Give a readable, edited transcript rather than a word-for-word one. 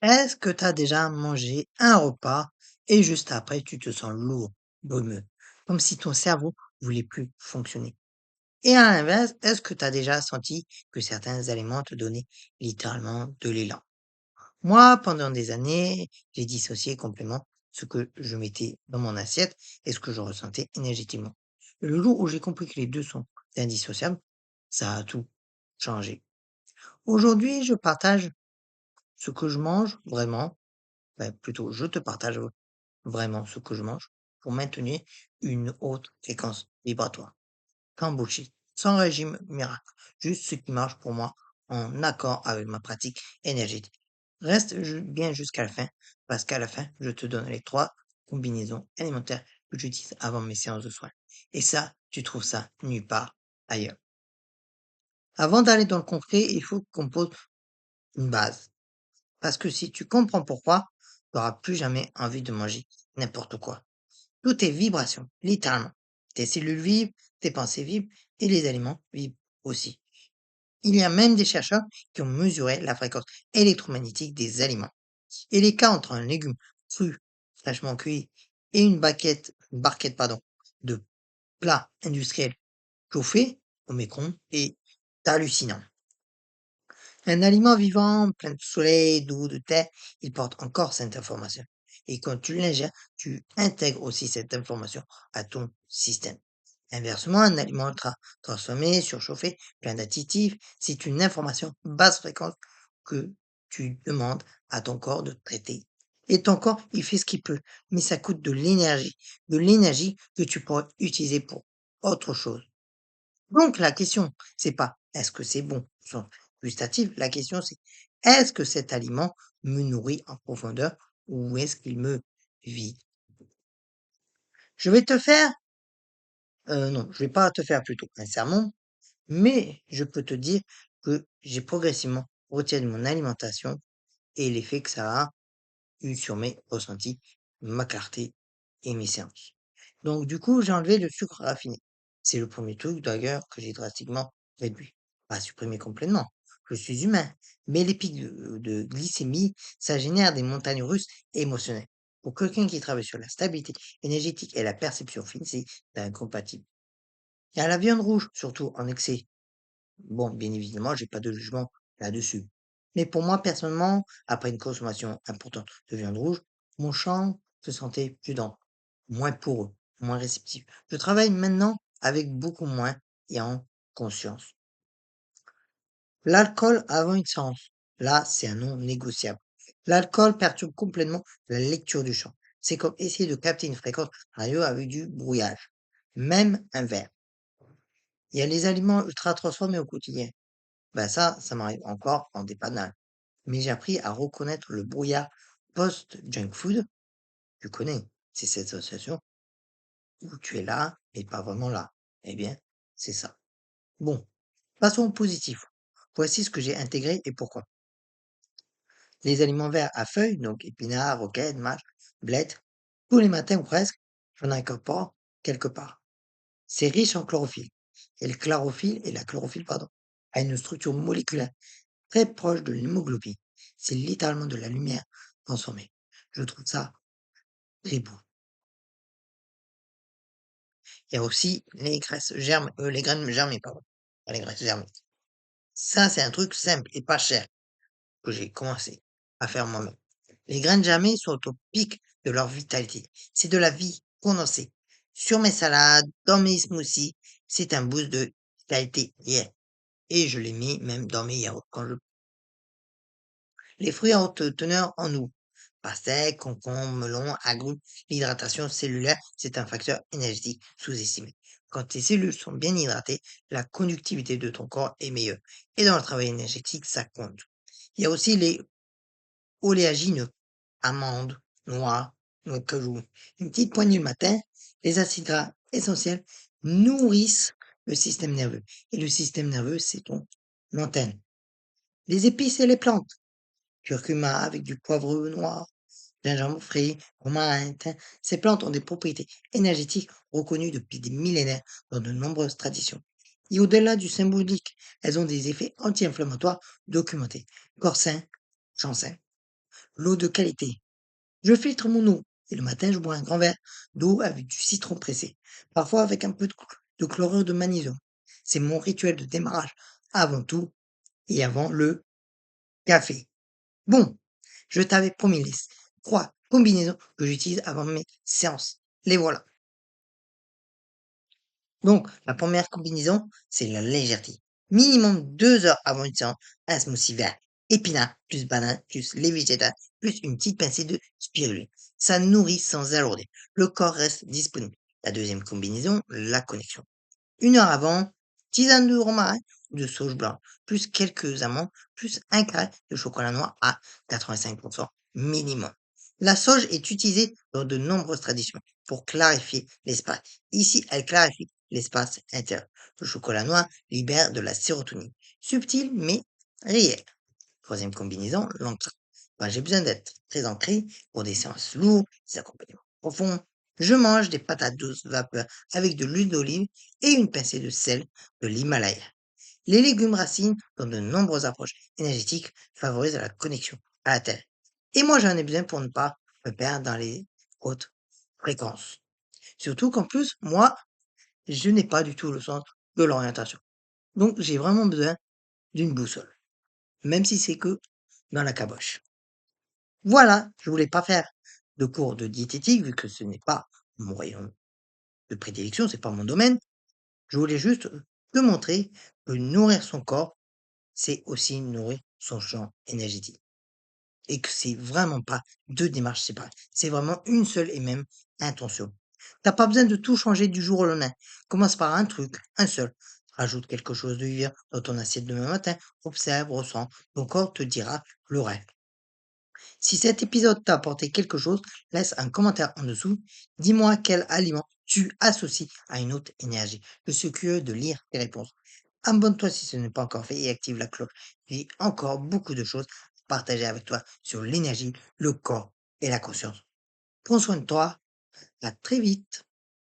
Est-ce que tu as déjà mangé un repas et juste après tu te sens lourd, brumeux, comme si ton cerveau voulait plus fonctionner? Et à l'inverse, est-ce que tu as déjà senti que certains aliments te donnaient littéralement de l'élan? Moi, pendant des années, j'ai dissocié complètement ce que je mettais dans mon assiette et ce que je ressentais énergétiquement. Et le jour où j'ai compris que les deux sont indissociables, ça a tout changé. Aujourd'hui, je partage ce que je mange vraiment, plutôt je te partage vraiment ce que je mange pour maintenir une haute fréquence vibratoire. Sans bullshit, sans régime miracle, juste ce qui marche pour moi en accord avec ma pratique énergétique. Reste bien jusqu'à la fin, parce qu'à la fin, je te donne les 3 combinaisons alimentaires que j'utilise avant mes séances de soins. Et ça, tu trouves ça nulle part ailleurs. Avant d'aller dans le concret, il faut qu'on pose une base. Parce que si tu comprends pourquoi, tu n'auras plus jamais envie de manger n'importe quoi. Tout est vibration, littéralement. Tes cellules vivent, tes pensées vivent et les aliments vivent aussi. Il y a même des chercheurs qui ont mesuré la fréquence électromagnétique des aliments. Et l'écart entre un légume cru, fraîchement cuit, et une barquette, de plats industriels chauffés au micro est hallucinant. Un aliment vivant, plein de soleil, d'eau, de terre, il porte encore cette information. Et quand tu l'ingères, tu intègres aussi cette information à ton système. Inversement, un aliment ultra transformé, surchauffé, plein d'additifs, c'est une information basse fréquence que tu demandes à ton corps de traiter. Et ton corps, il fait ce qu'il peut, mais ça coûte de l'énergie que tu pourrais utiliser pour autre chose. Donc la question, c'est pas est-ce que c'est bon au sens gustatif, la question c'est est-ce que cet aliment me nourrit en profondeur ou est-ce qu'il me vide? Je vais te faire, non, je vais pas te faire plutôt un sermon, mais je peux te dire que j'ai progressivement retiré de mon alimentation et l'effet que ça a eu sur mes ressentis, ma clarté et mes séances. Donc du coup, j'ai enlevé le sucre raffiné. C'est le premier truc d'ailleurs que j'ai drastiquement réduit. Pas supprimé complètement, je suis humain, mais les pics de glycémie, ça génère des montagnes russes émotionnelles. Pour quelqu'un qui travaille sur la stabilité énergétique et la perception fine, c'est incompatible. Il y a la viande rouge, surtout en excès. Bon, bien évidemment, j'ai pas de jugement là-dessus. Mais pour moi, personnellement, après une consommation importante de viande rouge, mon champ se sentait plus dense, moins poreux, moins réceptif. Je travaille maintenant avec beaucoup moins et en conscience. L'alcool avant une séance, là, c'est un non négociable. L'alcool perturbe complètement la lecture du champ. C'est comme essayer de capter une fréquence radio avec du brouillage. Même un verre. Il y a les aliments ultra transformés au quotidien. Ben ça m'arrive encore en dépannage. Mais j'ai appris à reconnaître le brouillard post-junk food. Tu connais, c'est cette association où tu es là, mais pas vraiment là. Eh bien, c'est ça. Bon, passons au positif. Voici ce que j'ai intégré et pourquoi. Les aliments verts à feuilles, donc épinards, roquettes, mâches, blettes, tous les matins ou presque, j'en incorpore quelque part. C'est riche en chlorophylle. Et la chlorophylle, pardon, a une structure moléculaire très proche de l'hémoglobine. C'est littéralement de la lumière transformée. Je trouve ça très beau. Il y a aussi les graines germées, pardon. Pas les graines germées. Ça, c'est un truc simple et pas cher que j'ai commencé à faire moi-même. Les graines germées sont au pic de leur vitalité. C'est de la vie condensée. Sur mes salades, dans mes smoothies, c'est un boost de vitalité. Yeah. Et je l'ai mis même dans mes yaourts quand je les fruits à haute teneur en eau. Pastèques, concombres, melons, agrumes, l'hydratation cellulaire, c'est un facteur énergétique sous-estimé. Quand tes cellules sont bien hydratées, la conductivité de ton corps est meilleure. Et dans le travail énergétique, ça compte. Il y a aussi les oléagineux, amandes, noix, noix de cajou. Une petite poignée le matin, les acides gras essentiels nourrissent le système nerveux. Et le système nerveux, c'est ton antenne. Les épices et les plantes. Curcuma avec du poivre noir, gingembre frit, romarin, thym. Ces plantes ont des propriétés énergétiques reconnues depuis des millénaires dans de nombreuses traditions. Et au-delà du symbolique, elles ont des effets anti-inflammatoires documentés. Corps sain, champ sain. L'eau de qualité. Je filtre mon eau et le matin, je bois un grand verre d'eau avec du citron pressé, parfois avec un peu de chlorure de magnésium. C'est mon rituel de démarrage avant tout et avant le café. Bon, je t'avais promis les 3 combinaisons que j'utilise avant mes séances. Les voilà. Donc, la première combinaison, c'est la légèreté. Minimum 2 heures avant une séance, un smoothie vert, épinards, plus banane, plus lait végétal, plus une petite pincée de spiruline. Ça nourrit sans alourdir. Le corps reste disponible. La deuxième combinaison, la connexion. 1 heure avant, tisane de romarin ou de sauge blanc, plus quelques amandes, plus un carré de chocolat noir à 85% minimum. La sauge est utilisée dans de nombreuses traditions pour clarifier l'espace. Ici, elle clarifie l'espace intérieur. Le chocolat noir libère de la sérotonine, subtile mais réelle. Troisième combinaison, l'encre. Quand j'ai besoin d'être très ancré pour des séances lourdes, des accompagnements profonds, je mange des patates douces vapeur avec de l'huile d'olive et une pincée de sel de l'Himalaya. Les légumes racines, dans de nombreuses approches énergétiques, favorisent la connexion à la terre. Et moi, j'en ai besoin pour ne pas me perdre dans les hautes fréquences. Surtout qu'en plus, moi, je n'ai pas du tout le sens de l'orientation. Donc, j'ai vraiment besoin d'une boussole, même si c'est que dans la caboche. Voilà, je voulais pas faire de cours de diététique vu que ce n'est pas mon rayon de prédilection, c'est pas mon domaine. Je voulais juste te montrer que nourrir son corps, c'est aussi nourrir son champ énergétique et que c'est vraiment pas 2 démarches séparées. C'est vraiment une seule et même intention. T'as pas besoin de tout changer du jour au lendemain. Commence par un truc, un seul. Rajoute quelque chose de vivant dans ton assiette demain matin. Observe, ressens. Ton corps te dira le reste. Si cet épisode t'a apporté quelque chose, laisse un commentaire en dessous. Dis-moi quel aliment tu associes à une autre énergie. Je suis curieux de lire tes réponses. Abonne-toi si ce n'est pas encore fait et active la cloche. J'ai encore beaucoup de choses à partager avec toi sur l'énergie, le corps et la conscience. Prends soin de toi. À très vite.